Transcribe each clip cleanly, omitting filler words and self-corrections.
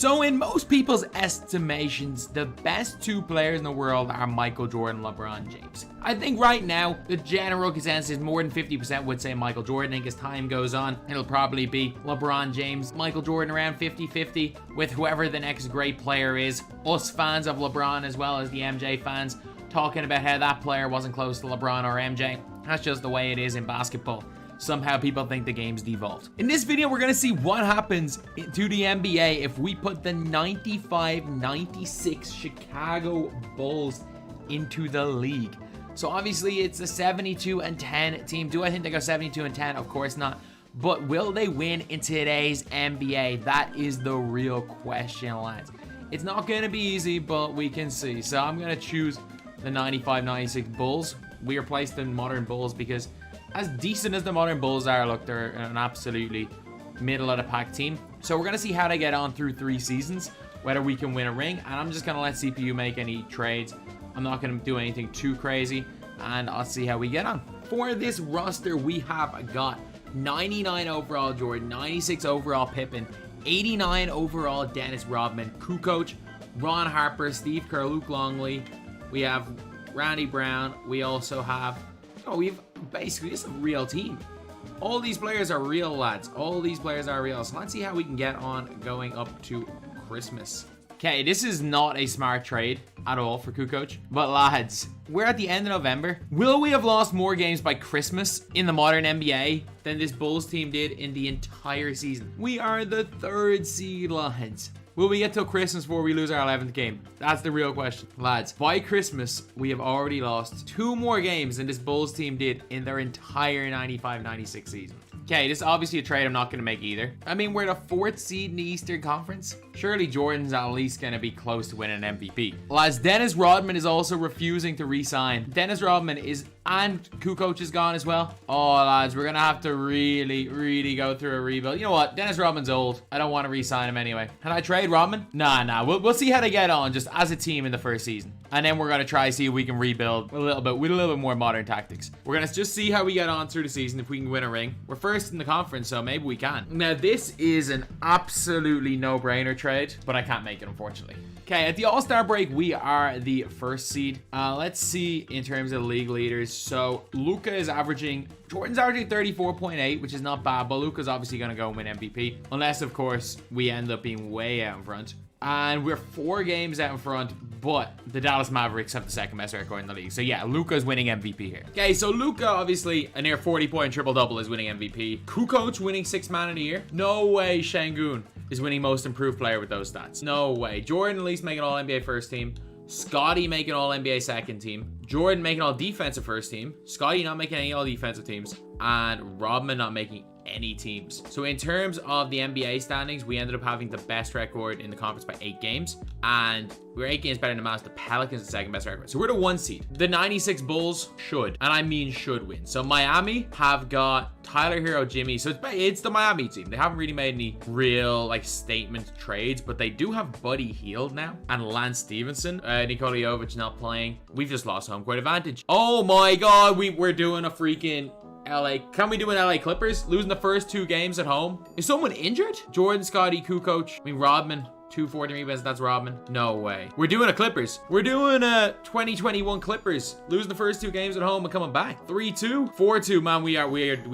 So in most people's estimations, the best two players in the world are Michael Jordan and LeBron James. I think right now, the general consensus is more than 50% would say Michael Jordan. I think as time goes on, it'll probably be LeBron James, Michael Jordan around 50-50 with whoever the next great player is. Us fans of LeBron as well as the MJ fans talking about how that player wasn't close to LeBron or MJ. That's just the way it is in basketball. Somehow people think the game's devolved. In this video, we're going to see what happens to the NBA if we put the 95-96 Chicago Bulls into the league. So obviously it's a 72-10 team. Do I think they go 72-10? Of course not. But will they win in today's NBA? That is the real question, lads. It's not going to be easy, but we can see. So I'm going to choose the 95-96 Bulls. We replaced the modern Bulls because as decent as the modern Bulls are, look, they're an absolutely middle of the pack team. So we're going to see how they get on through 3 seasons, whether we can win a ring. And I'm just going to let CPU make any trades. I'm not going to do anything too crazy, and I'll see how we get on. For this roster, we have got 99 overall Jordan, 96 overall Pippen, 89 overall Dennis Rodman, Kukoc, Ron Harper, Steve Kerr, Luke Longley. We have Randy Brown. We also have, basically, this is a real team. All these players are real, lads. All these players are real. So let's see how we can get on going up to Christmas. Okay, this is not a smart trade at all for Kukoc. But lads, we're at the end of November. Will we have lost more games by Christmas in the modern NBA than this Bulls team did in the entire season? We are the 3rd seed, lads. Will we get till Christmas before we lose our 11th game? That's the real question. Lads, by Christmas, we have already lost 2 more games than this Bulls team did in their entire 95-96 season. Okay, this is obviously a trade I'm not going to make either. I mean, we're the 4th seed in the Eastern Conference. Surely Jordan's at least going to be close to winning an MVP. Lads, Dennis Rodman is also refusing to re-sign. Dennis Rodman is, and Kukoc is gone as well. Oh, lads, we're going to have to really go through a rebuild. You know what? Dennis Rodman's old. I don't want to re-sign him anyway. Can I trade Rodman? Nah. We'll see how they get on just as a team in the 1st season. And then we're going to try to see if we can rebuild a little bit with a little bit more modern tactics. We're going to just see how we get on through the season, if we can win a ring. We're 1st in the conference, so maybe we can. Now, this is an absolutely no-brainer trade, but I can't make it, unfortunately. Okay, at the All-Star break, we are the 1st seed. Let's see in terms of league leaders. So, Jordan's averaging 34.8, which is not bad, but Luka's obviously going to go and win MVP. Unless, of course, we end up being way out in front. And we're 4 games out in front, but the Dallas Mavericks have the 2nd best record in the league. So yeah, Luka's winning MVP here. Okay, so Luka, obviously, a near 40-point triple-double is winning MVP. Kukoc winning 6th man of the year. No way Şengün is winning most improved player with those stats. No way. Jordan at least making all-NBA 1st team. Scottie making all-NBA 2nd team. Jordan making all-defensive 1st team. Scottie not making any all-defensive teams. And Rodman not making any teams. So in terms of the NBA standings, we ended up having the best record in the conference by 8 games, and we're 8 games better than the Pelicans, the 2nd best record. So we're the 1 seed. The 96 Bulls should, and I mean should, win. So Miami have got Tyler Hero, Jimmy. So it's the Miami team. They haven't really made any real statement trades, but they do have Buddy Hield now and Lance Stevenson. Nikola Jovic not playing. We've just lost home court advantage. Oh my God, we're doing a freaking LA. Can we do an LA Clippers? Losing the first 2 games at home. Is someone injured? Jordan, Scottie, Kukoc. I mean, Rodman. 240 rebounds. That's Rodman. No way. We're doing a Clippers. We're doing a 2021 Clippers. Losing the first 2 games at home and coming back. 3-2. 4-2. Man, we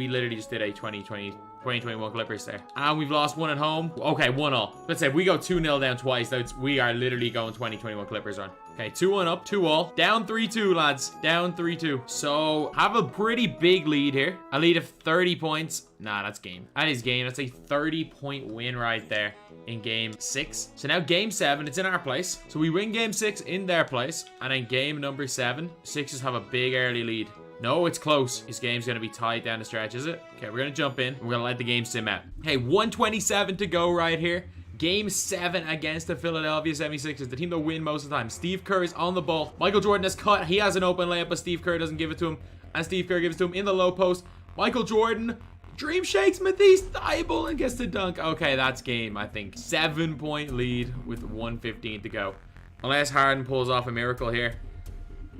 literally just did a 2021 Clippers there. And we've lost 1 at home. Okay, 1-all. Let's say if we go 2-0 down twice, we are literally going 2021 Clippers on. Okay, 2-1 up, 2-all. Down 3-2, lads. Down 3-2. So, have a pretty big lead here. A lead of 30 points. Nah, that's game. That is game. That's a 30-point win right there in game 6. So now game 7, it's in our place. So we win game 6 in their place. And then game number 7, Sixers have a big early lead. No, it's close. This game's going to be tight down the stretch, is it? Okay, we're going to jump in. We're going to let the game sim out. Okay, 1:27 to go right here. Game 7 against the Philadelphia 76ers, the team that win most of the time. Steve Kerr is on the ball. Michael Jordan has cut. He has an open layup, but Steve Kerr doesn't give it to him. And Steve Kerr gives it to him in the low post. Michael Jordan dream shakes Matisse Thybulle and gets the dunk. Okay, that's game, I think. 7-point lead with 1:15 to go. Unless Harden pulls off a miracle here.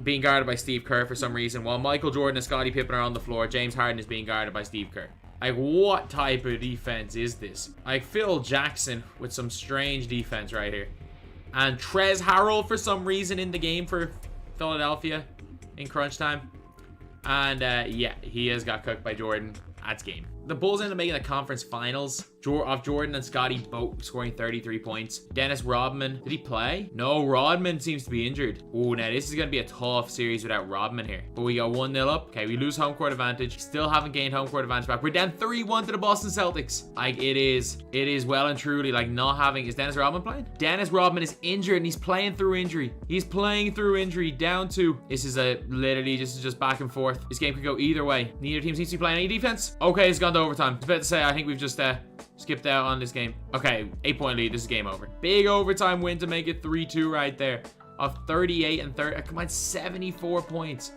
Being guarded by Steve Kerr for some reason. While Michael Jordan and Scottie Pippen are on the floor, James Harden is being guarded by Steve Kerr. Like, what type of defense is this? Like, Phil Jackson with some strange defense right here. And Trez Harrell for some reason in the game for Philadelphia in crunch time. And yeah, he has got cooked by Jordan. That's game. The Bulls ended up making the conference finals of Jordan and Scottie both scoring 33 points. Dennis Rodman, did he play? No, Rodman seems to be injured. Oh, now this is going to be a tough series without Rodman here. But we got 1-0 up. Okay, we lose home court advantage. Still haven't gained home court advantage back. We're down 3-1 to the Boston Celtics. Like, it is well and truly like not having... Is Dennis Rodman playing? Dennis Rodman is injured and he's playing through injury. He's playing through injury. Down 2. This is literally just back and forth. This game could go either way. Neither team seems to be playing any defense. Okay, it's gone to overtime. I was about to say, I think we've just skipped out on this game. Okay, 8-point lead. This is game over. Big overtime win to make it 3-2 right there. Of 38 and 30. Come on, 74 points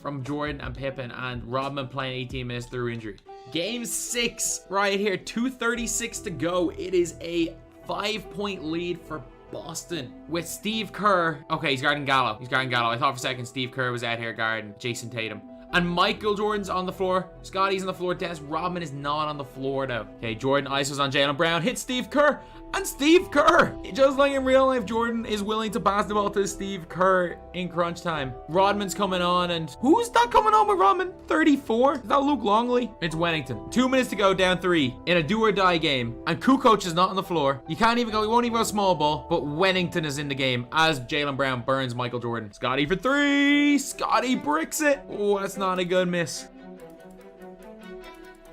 from Jordan and Pippen, and Rodman playing 18 minutes through injury. Game 6 right here. 2:36 to go. It is a 5-point lead for Boston with Steve Kerr. Okay, he's guarding Gallo. I thought for a second Steve Kerr was out here guarding Jason Tatum. And Michael Jordan's on the floor. Scottie's on the floor. Dennis Rodman is not on the floor though. Okay, Jordan isos on Jaylen Brown. Hits Steve Kerr. And Steve Kerr, just like in real life, Jordan is willing to pass the ball to Steve Kerr in crunch time. Rodman's coming on, and who's that coming on with Rodman? 34? Is that Luke Longley? It's Wennington. 2 minutes to go, down 3 in a do or die game. And Kukoc is not on the floor. You can't even go, he won't even go small ball, but Wennington is in the game as Jaylen Brown burns Michael Jordan. Scottie for 3. Scottie bricks it. Oh, that's not a good miss.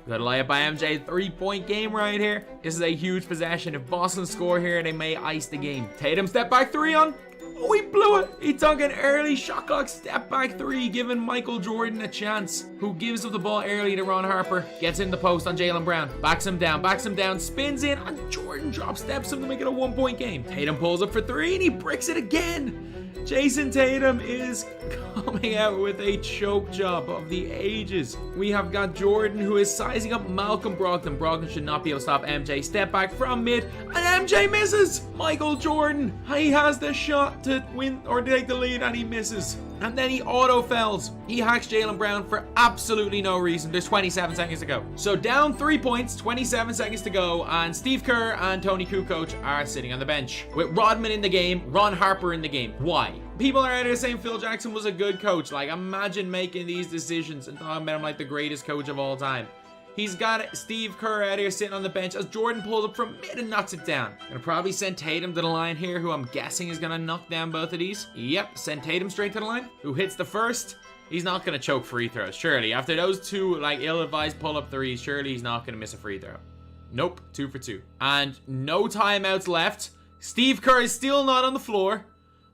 Good layup by MJ. 3-point game right here. This is a huge possession. If Boston score here, they may ice the game. Tatum step back 3 on. Oh, he blew it. He took an early shot clock step back 3, giving Michael Jordan a chance. Who gives up the ball early to Ron Harper. Gets in the post on Jaylen Brown. Backs him down, spins in, and Jordan drop steps him to make it a 1-point game. Tatum pulls up for 3, and he bricks it again. Jason Tatum is coming out with a choke job of the ages. We have got Jordan, who is sizing up Malcolm Brogdon. Brogdon should not be able to stop MJ. Step back from mid, and MJ misses. Michael Jordan, he has the shot to win or take the lead, and he misses. And then he auto fouls. He hacks Jaylen Brown for absolutely no reason. There's 27 seconds to go. So down 3 points, 27 seconds to go, and Steve Kerr and Tony Kukoc are sitting on the bench. With Rodman in the game, Ron Harper in the game. Why? People are out there saying Phil Jackson was a good coach. Like, imagine making these decisions and talking about him like the greatest coach of all time. He's got Steve Kerr out here sitting on the bench as Jordan pulls up from mid and knocks it down. Gonna probably send Tatum to the line here, who I'm guessing is gonna knock down both of these. Yep, send Tatum straight to the line. Who hits the first? He's not gonna choke free throws, surely. After those 2, like, ill-advised pull-up 3s, surely he's not gonna miss a free throw. Nope, 2 for 2. And no timeouts left. Steve Kerr is still not on the floor.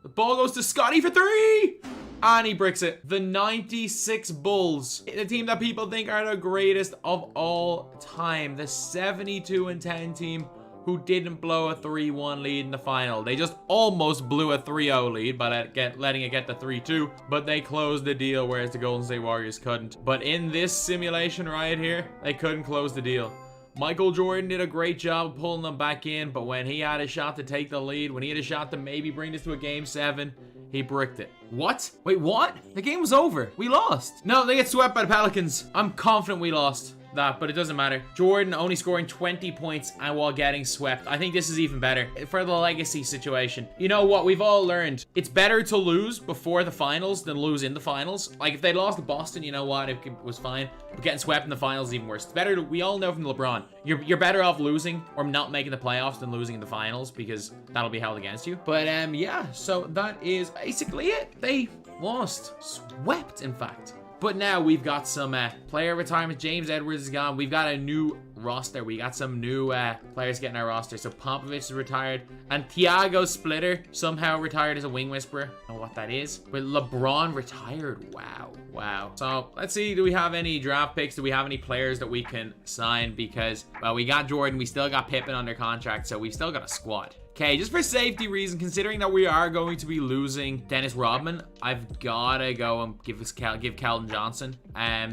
The ball goes to Scottie for 3! And he bricks it. The 96 Bulls, the team that people think are the greatest of all time. The 72-10 team who didn't blow a 3-1 lead in the final. They just almost blew a 3-0 lead by letting it get to 3-2. But they closed the deal, whereas the Golden State Warriors couldn't. But in this simulation right here, they couldn't close the deal. Michael Jordan did a great job of pulling them back in, but when he had a shot to take the lead, when he had a shot to maybe bring this to a game 7, he bricked it. What? Wait, what? The game was over. We lost. No, they get swept by the Pelicans. I'm confident we lost that, but it doesn't matter. Jordan only scoring 20 points and while getting swept. I think this is even better for the legacy situation. You know what? We've all learned. It's better to lose before the finals than lose in the finals. Like, if they lost to Boston, you know what? It was fine. But getting swept in the finals is even worse. It's better to, we all know from LeBron, you're better off losing or not making the playoffs than losing in the finals, because that'll be held against you. But yeah, so that is basically it. They lost. Swept, in fact. But now we've got some player retirement. James Edwards is gone. We've got a new roster. We got some new players getting our roster. So Popovich is retired. And Thiago Splitter somehow retired as a wing whisperer. I don't know what that is. But LeBron retired. Wow. Wow. So let's see. Do we have any draft picks? Do we have any players that we can sign? Because, well, we got Jordan. We still got Pippen under contract. So we've still got a squad. Okay, just for safety reason, considering that we are going to be losing Dennis Rodman, I've gotta go and give Keldon Johnson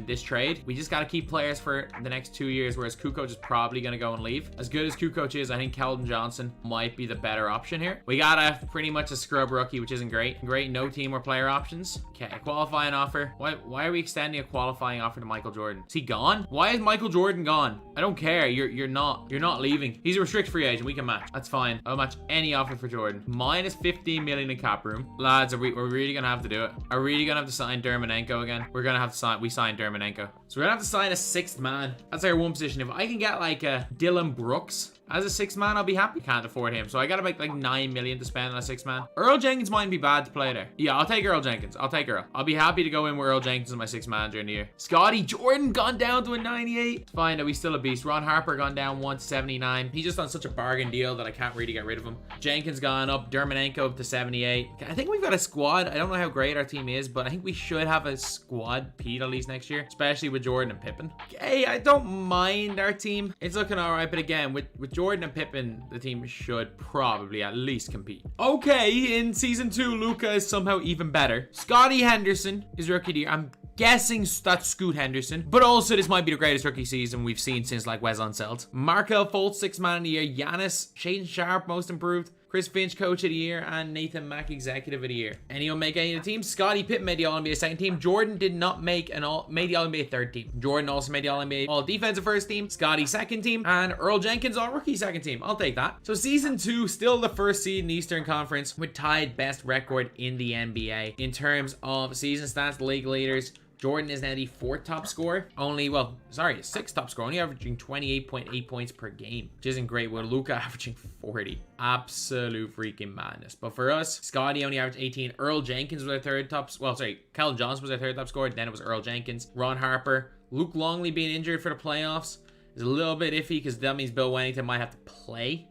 this trade. We just gotta keep players for the next 2 years, whereas Kukoc is probably gonna go and leave. As good as Kukoc is, I think Keldon Johnson might be the better option here. We got pretty much a scrub rookie, which isn't great. Great, no team or player options. Okay, a qualifying offer. Why are we extending a qualifying offer to Michael Jordan? Is he gone? Why is Michael Jordan gone? I don't care. You're not leaving. He's a restricted free agent. We can match. That's fine. I'll match any offer for Jordan. Minus 15 million in cap room. Lads, we're really gonna have to do it. Are we really gonna have to sign Dermanenko again? We're gonna have to sign. We signed Dermanenko. So we're gonna have to sign a 6th man. That's our one position. If I can get like a Dylan Brooks as a 6th man, I'll be happy. Can't afford him, so I gotta make like 9 million to spend on a 6th man. Earl Jenkins might be bad to play there. Yeah, I'll take Earl Jenkins. I'll take Earl. I'll be happy to go in with Earl Jenkins as my 6th man during the year. Scottie Jordan gone down to a 98. It's fine that we still a beast. Ron Harper gone down 1 to 79. He's just on such a bargain deal that I can't really get rid of him. Jenkins gone up. Dermanenko up to 78. Okay, I think we've got a squad. I don't know how great our team is, but I think we should have a squad Pete at least next year, especially with Jordan and Pippen. Okay, I don't mind our team. It's looking all right, but again, with Jordan and Pippen, the team should probably at least compete. Okay, in season 2, Luka is somehow even better. Scottie Henderson is rookie of the year. I'm guessing that's Scoot Henderson, but also this might be the greatest rookie season we've seen since like Wes Unseld. Markel Fultz 6th man of the year. Giannis, Shaden Sharp most improved. Chris Finch Coach of the Year, and Nathan Mack Executive of the Year. Anyone make any of the teams? Scottie Pippen made the All-NBA 2nd team. Jordan did not make made the All-NBA 3rd team. Jordan also made the All-NBA All-Defensive 1st team. Scottie 2nd team, and Earl Jenkins All-Rookie 2nd team. I'll take that. So season 2, still the 1st seed in the Eastern Conference with tied best record in the NBA. In terms of season stats, league leaders, Jordan is now the 4th top scorer. 6th top scorer, only averaging 28.8 points per game, which isn't great, with Luka averaging 40. Absolute freaking madness. But for us, Scottie only averaged 18. Earl Jenkins was our 3rd top, Keldon Johnson was our 3rd top scorer, then it was Earl Jenkins. Ron Harper. Luke Longley being injured for the playoffs is a little bit iffy, because that means Bill Wennington might have to play.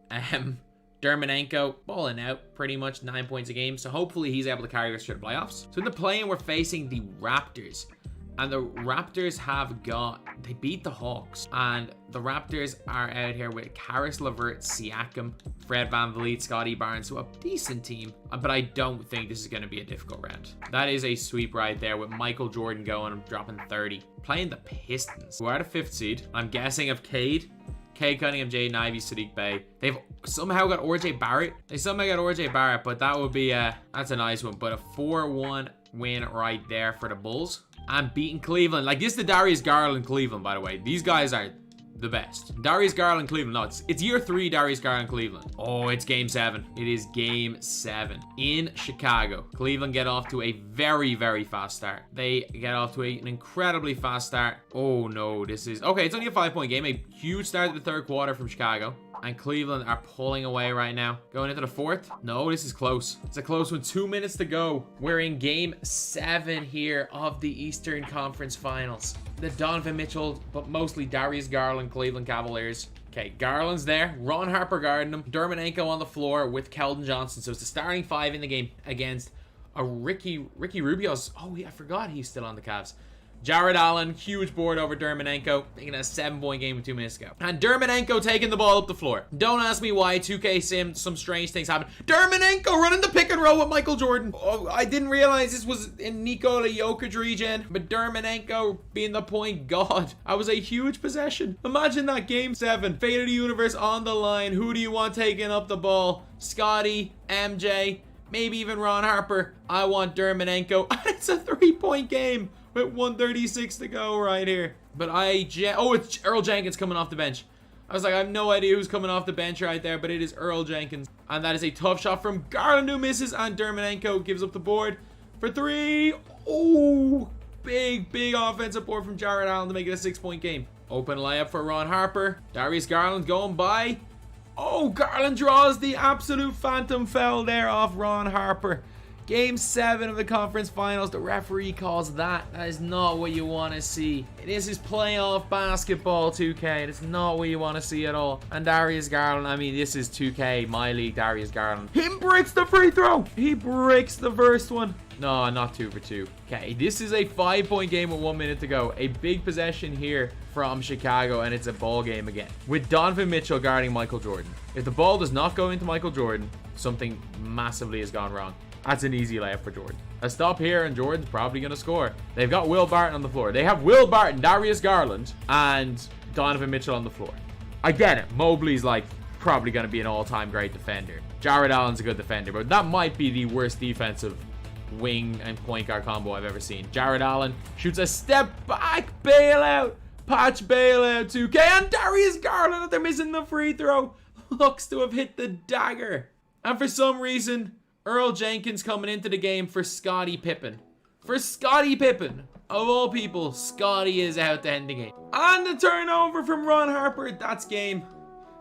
Dermanenko balling out pretty much 9 points a game, so hopefully he's able to carry us through the playoffs. So in the play-in, we're facing the Raptors, and the Raptors they beat the Hawks, and the Raptors are out here with Karis LeVert, Siakam, Fred VanVleet, Scottie Barnes, so a decent team, but I don't think this is going to be a difficult round. That is a sweep right there with Michael Jordan going and dropping 30. Playing the Pistons, who are the 5th seed. I'm guessing of Cade Cunningham, Jaden Ivey, Sadiq Bey. They've somehow got RJ Barrett. But that would be that's a nice one. But a 4-1 win right there for the Bulls. And beating Cleveland. Like, this is the Darius Garland Cleveland, by the way. These guys are the best. Darius Garland Cleveland. No, it's year 3 Darius Garland Cleveland. Oh, it's game 7. It is game 7 in Chicago. Cleveland get off to a very, very fast start. They get off to an incredibly fast start. Oh no, this is okay. It's only a 5-point game. A huge start to the 3rd quarter from Chicago. And Cleveland are pulling away right now. Going into the 4th. No, this is close. It's a close one. 2 minutes to go. We're in game 7 here of the Eastern Conference Finals. The Donovan Mitchell, but mostly Darius Garland Cleveland Cavaliers. Okay, Garland's there. Ron Harper guarding him. Dermanenko on the floor with Keldon Johnson. So it's the starting 5 in the game against a Ricky Rubio's. Oh, yeah, I forgot he's still on the Cavs. Jared Allen, huge board over Dermanenko, making a 7-point game with 2 minutes to go. And Dermanenko taking the ball up the floor. Don't ask me why. 2K Sim, some strange things happen. Dermanenko running the pick and roll with Michael Jordan. Oh, I didn't realize this was in Nikola Jokic regen, but Dermanenko being the point god. I was a huge possession. Imagine that game 7. Fate of the universe on the line. Who do you want taking up the ball? Scottie, MJ, maybe even Ron Harper. I want Dermanenko. It's a 3-point game with 1:36 to go right here. But it's Earl Jenkins coming off the bench. I was like, I have no idea who's coming off the bench right there, but it is Earl Jenkins. And that is a tough shot from Garland, who misses, and Dermanenko gives up the board for 3. Oh, big offensive board from Jared Allen to make it a 6-point game. Open layup for Ron Harper. Darius Garland going by. Oh, Garland draws the absolute phantom foul there off Ron Harper. Game 7 of the conference finals. The referee calls that. That is not what you want to see. This is playoff basketball, 2K. It's not what you want to see at all. And Darius Garland, I mean, this is 2K, my league, Darius Garland. He breaks the free throw. He breaks the first one. No, not 2 for 2. Okay, this is a 5-point game with 1 minute to go. A big possession here from Chicago, and it's a ball game again. With Donovan Mitchell guarding Michael Jordan. If the ball does not go into Michael Jordan, something massively has gone wrong. That's an easy layup for Jordan. A stop here, and Jordan's probably going to score. They've got Will Barton on the floor. They have Will Barton, Darius Garland, and Donovan Mitchell on the floor. I get it. Mobley's like probably going to be an all-time great defender. Jared Allen's a good defender, but that might be the worst defensive wing and point guard combo I've ever seen. Jared Allen shoots a step back bailout. Patch bailout 2K, and Darius Garland, they're missing the free throw, looks to have hit the dagger. And for some reason, Earl Jenkins coming into the game for Scottie Pippen. For Scottie Pippen. Of all people, Scottie is out to end the game. And the turnover from Ron Harper. That's game.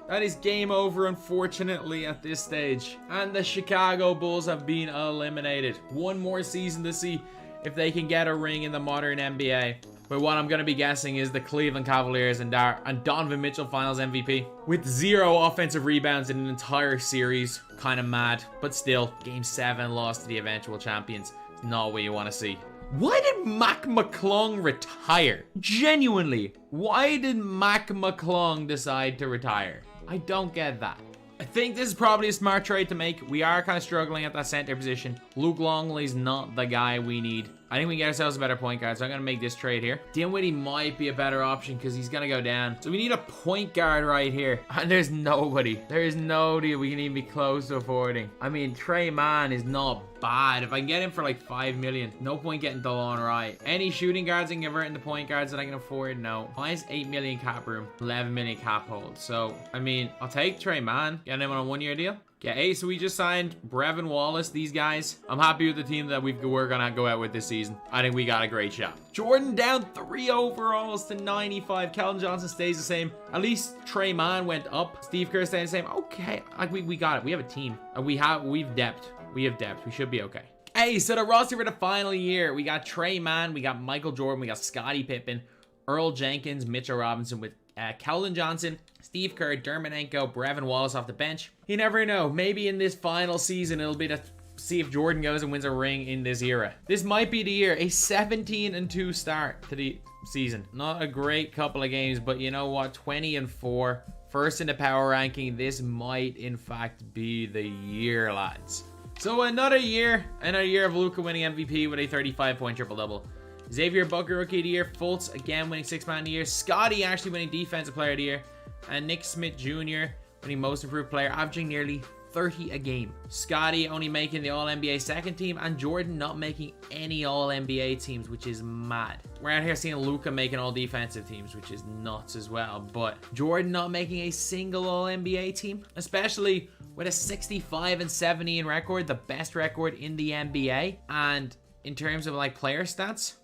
That is game over, unfortunately, at this stage. And the Chicago Bulls have been eliminated. One more season to see if they can get a ring in the modern NBA. But what I'm going to be guessing is the Cleveland Cavaliers and Donovan Mitchell finals MVP. With 0 offensive rebounds in an entire series. Kind of mad. But still, Game 7 lost to the eventual champions. It's not what you want to see. Why did Mac McClung retire? Genuinely, why did Mac McClung decide to retire? I don't get that. I think this is probably a smart trade to make. We are kind of struggling at that center position. Luke Longley's not the guy we need. I think we get ourselves a better point guard, so I'm going to make this trade here. Dinwiddie might be a better option because he's going to go down. So we need a point guard right here. And there's nobody. There is nobody we can even be close to affording. I mean, Trey Mann is not bad. If I can get him for like 5 million, no point getting Delon Wright. Any shooting guards I can convert into point guards that I can afford? No. Mine's 8 million cap room, 11 million cap hold. So, I mean, I'll take Trey Mann. Get him on a 1-year deal. Yeah, hey, so we just signed Brevin Wallace, these guys. I'm happy with the team that we're going to go out with this season. I think we got a great shot. Jordan down 3 overalls to 95. Keldon Johnson stays the same. At least Trey Mann went up. Steve Kerr staying the same. Okay, like we got it. We have a team. We've depth. We have depth. We should be okay. Hey, so the roster for the final year. We got Trey Mann. We got Michael Jordan. We got Scottie Pippen. Earl Jenkins. Mitchell Robinson with Keldon Johnson, Steve Kerr, Dermanenko, Brevin Wallace off the bench. You never know. Maybe in this final season, it'll be to see if Jordan goes and wins a ring in this era. This might be the year. A 17-2 start to the season. Not a great couple of games, but you know what? 20-4. First in the power ranking. This might, in fact, be the year, lads. So another year of Luka winning MVP with a 35-point triple-double. Xavier Booker, Rookie of the Year. Fultz, again, winning 6th Man of the Year. Scottie actually winning Defensive Player of the Year. And Nick Smith Jr. winning Most Improved Player, averaging nearly 30 a game. Scottie only making the All-NBA second team, and Jordan not making any All-NBA teams, which is mad. We're out here seeing Luka making all defensive teams, which is nuts as well. But Jordan not making a single All-NBA team, especially with a 65-70 in record, the best record in the NBA. And in terms of like player stats,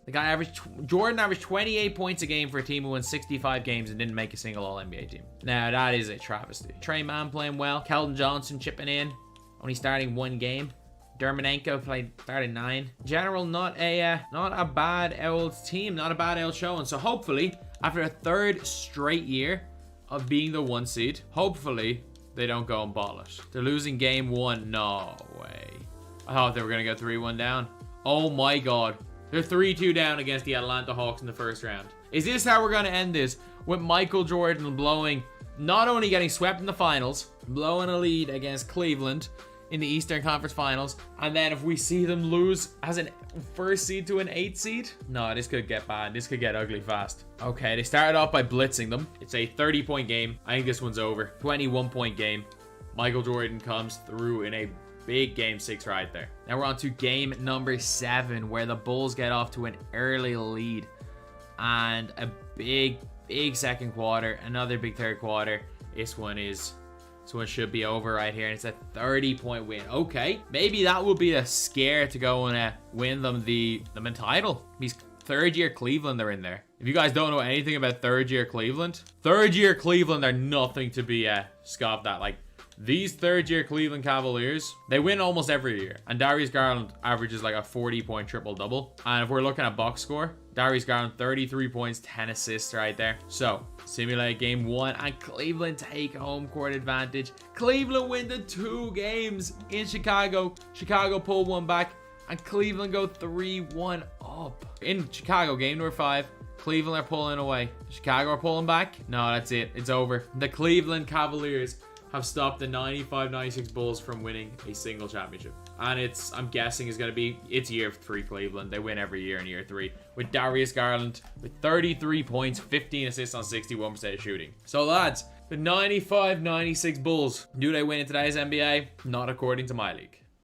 Jordan averaged 28 points a game for a team who won 65 games and didn't make a single All-NBA team. Now that is a travesty. Trey Mann playing well. Keldon Johnson chipping in, only starting 1 game. Dermanenko started 9. In general, not a bad old team, not a bad old showing. So hopefully, after a 3rd straight year of being the 1 seed, hopefully they don't go and ball it. They're losing game 1. No way. I thought they were gonna go 3-1 down. Oh my god. They're 3-2 down against the Atlanta Hawks in the 1st round. Is this how we're going to end this? With Michael Jordan blowing, not only getting swept in the finals, blowing a lead against Cleveland in the Eastern Conference Finals, and then if we see them lose as an 1st seed to an 8th seed? No, this could get bad. This could get ugly fast. Okay, they started off by blitzing them. It's a 30-point game. I think this one's over. 21-point game. Michael Jordan comes through in a big game 6 right there. Now we're on to game number 7, where the Bulls get off to an early lead and a big 2nd quarter, another big 3rd quarter. This one should be over right here, and it's a 30-point win. Okay, maybe that will be a scare to go and win them the title. These 3rd-year Cleveland are in there. If you guys don't know anything about 3rd-year Cleveland are nothing to be scoffed at. Like, These third-year Cleveland Cavaliers, they win almost every year. And Darius Garland averages like a 40-point triple-double. And if we're looking at box score, Darius Garland, 33 points, 10 assists right there. So, simulate game 1, and Cleveland take home court advantage. Cleveland win the 2 games in Chicago. Chicago pull 1 back, and Cleveland go 3-1 up. In Chicago, game number 5, Cleveland are pulling away. Chicago are pulling back. No, that's it. It's over. The Cleveland Cavaliers have stopped the 95-96 Bulls from winning a single championship. And I'm guessing, it's going to be, it's year 3 Cleveland. They win every year in year 3. With Darius Garland with 33 points, 15 assists on 61% of shooting. So lads, the 95-96 Bulls, do they win in today's NBA? Not according to my league.